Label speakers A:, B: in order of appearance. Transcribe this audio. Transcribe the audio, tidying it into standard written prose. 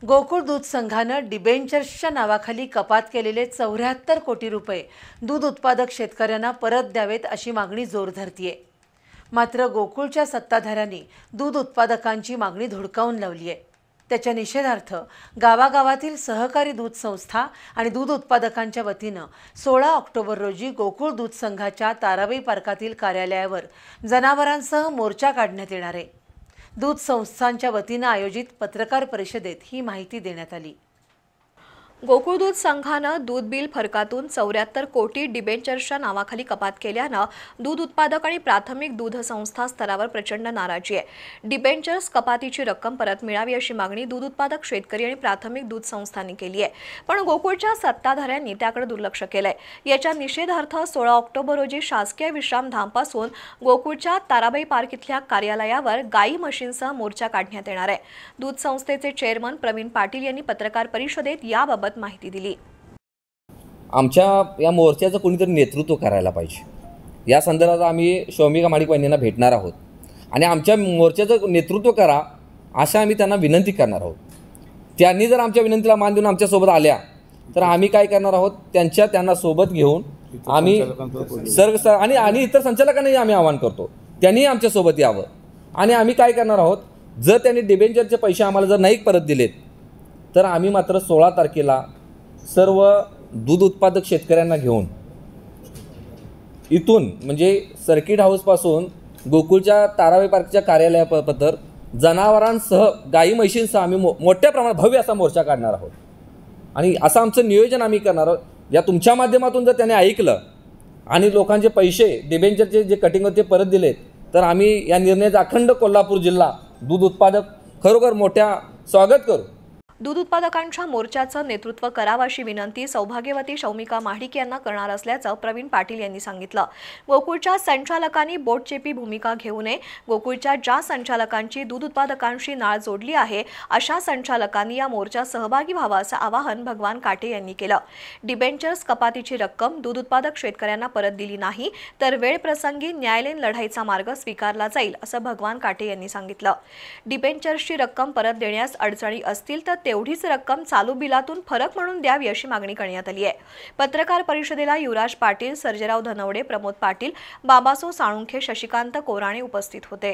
A: गोकुळ दूध संघानं डिबेंचर्सच्या नावाखाली कपात केलेले 74 कोटी रुपये दूध उत्पादक शेतकऱ्यांना परत द्यावेत अशी मागणी जोर धरतीये। मात्र गोकुळच्या सत्ताधाऱ्यांनी दूध उत्पादकांची मागणी धुडकावून लावली आहे। त्याच्या निषेधार्थ गावागावातील सहकारी दूध संस्था आणि दूध उत्पादकांच्या वतीनं 16 ऑक्टोबर रोजी गोकुळ दूध संघाच्या ताराबाई पार्कातील कार्यालयावर जनावरांसह मोर्चा काढण्यात येणार आहे। दूध संस्थांच्या वतीनं आयोजित पत्रकार परिषदेत ही माहिती देण्यात आली।
B: गोकुळ दूध संघानं दूध बिल फरकातून 74 कोटी डिबेंचर्सच्या नावाखाली कपात केल्यानं दूध उत्पादक आणि प्राथमिक दूध संस्था स्तरावर प्रचंड नाराजी आहे। डिबेंचर्स कपातीची रक्कम परत मिळावी अशी मागणी दूध उत्पादक शेतकरी आणि प्राथमिक दूध संस्थांनी केली आहे, पण गोकुळच्या सत्ताधाऱ्यांनी त्याकडे दुर्लक्ष केलंय। याच्या निषेधार्थ 16 ऑक्टोबर रोजी शासकीय विश्रामधामपासून गोकुळच्या ताराबाई पार्क इथल्या कार्यालयावर गाई म्हशींसह मोर्चा काढण्यात येणार आहे। दूध संस्थेचे चेअरमन प्रवीण पाटील यांनी पत्रकार परिषदेत याबाबत माहिती दिली।
C: आमच्या या मोर्चाचं कोणीतरी नेतृत्व करायला पाहिजे। या संदर्भात आम्ही शौमिका माडिक यांना भेटणार आहोत आणि आमच्या मोर्चाचं नेतृत्व करा अशा आम्ही त्यांना विनंती करणार आहोत। त्यांनी जर आमच्या विनंतीला मान देऊन आमच्या सोबत आल्या तर आम्ही काय करणार आहोत, त्यांना सोबत घेऊन आम्ही आणि इतर संचालकांनाही आम्ही आवाहन करतो त्यांनी आमच्या सोबत यावं। आणि आम्ही काय करणार आहोत, जर त्यांनी डिबेंचरचे पैसे आम्हाला जर नाही परत दिलेत तर आम्ही मात्र 16 तारखेला सर्व दूध उत्पादक शेतकऱ्यांना घेऊन इथून म्हणजे सर्किट हाऊसपासून गोकुळच्या ताराबाई पार्कच्या कार्यालयापर्यंत जनावरांसह गाई म्हशींसह आम्ही मोठ्या प्रमाणात भव्य असा मोर्चा काढणार आहोत। आणि असं आमचं नियोजन आम्ही करणार आहोत। या तुमच्या माध्यमातून जर त्याने ऐकलं आणि लोकांचे पैसे डिबेंचरचे जे कटिंग होते ते परत दिलेत तर आम्ही या निर्णयाचा अखंड कोल्हापूर जिल्हा दूध उत्पादक खरोखर मोठ्या स्वागत करू।
B: दूध उत्पादकांच्या मोर्चाचं नेतृत्व करावं अशी विनंती सौभाग्यवती शौमिका माडिक यांना करणार असल्याचं प्रवीण पाटील यांनी सांगितलं। गोकुळच्या संचालकांनी बोटचेपी भूमिका घेऊ नये। गोकुळच्या ज्या संचालकांची दूध उत्पादकांशी नाळ जोडली आहे अशा संचालकांनी या मोर्चात सहभागी व्हावं असं आवाहन भगवान काटे यांनी केलं। डिबेंचर्स कपातीची रक्कम दूध उत्पादक शेतकऱ्यांना परत दिली नाही तर वेळ प्रसंगी न्यायालयीन लढाईचा मार्ग स्वीकारला जाईल असं भगवान काटे यांनी सांगितलं। डिबेंचर्सची रक्कम परत देण्यास अडचणी असतील तर तेवढीच रक्कम चालू बिलातून फरक म्हणून द्यावी अशी मागणी करण्यात आली आहे। पत्रकार परिषदेला युवराज पाटील, सर्जेराव धनवडे, प्रमोद पाटील, बाबासो साळुंखे, शशिकांत कोराणे उपस्थित होते।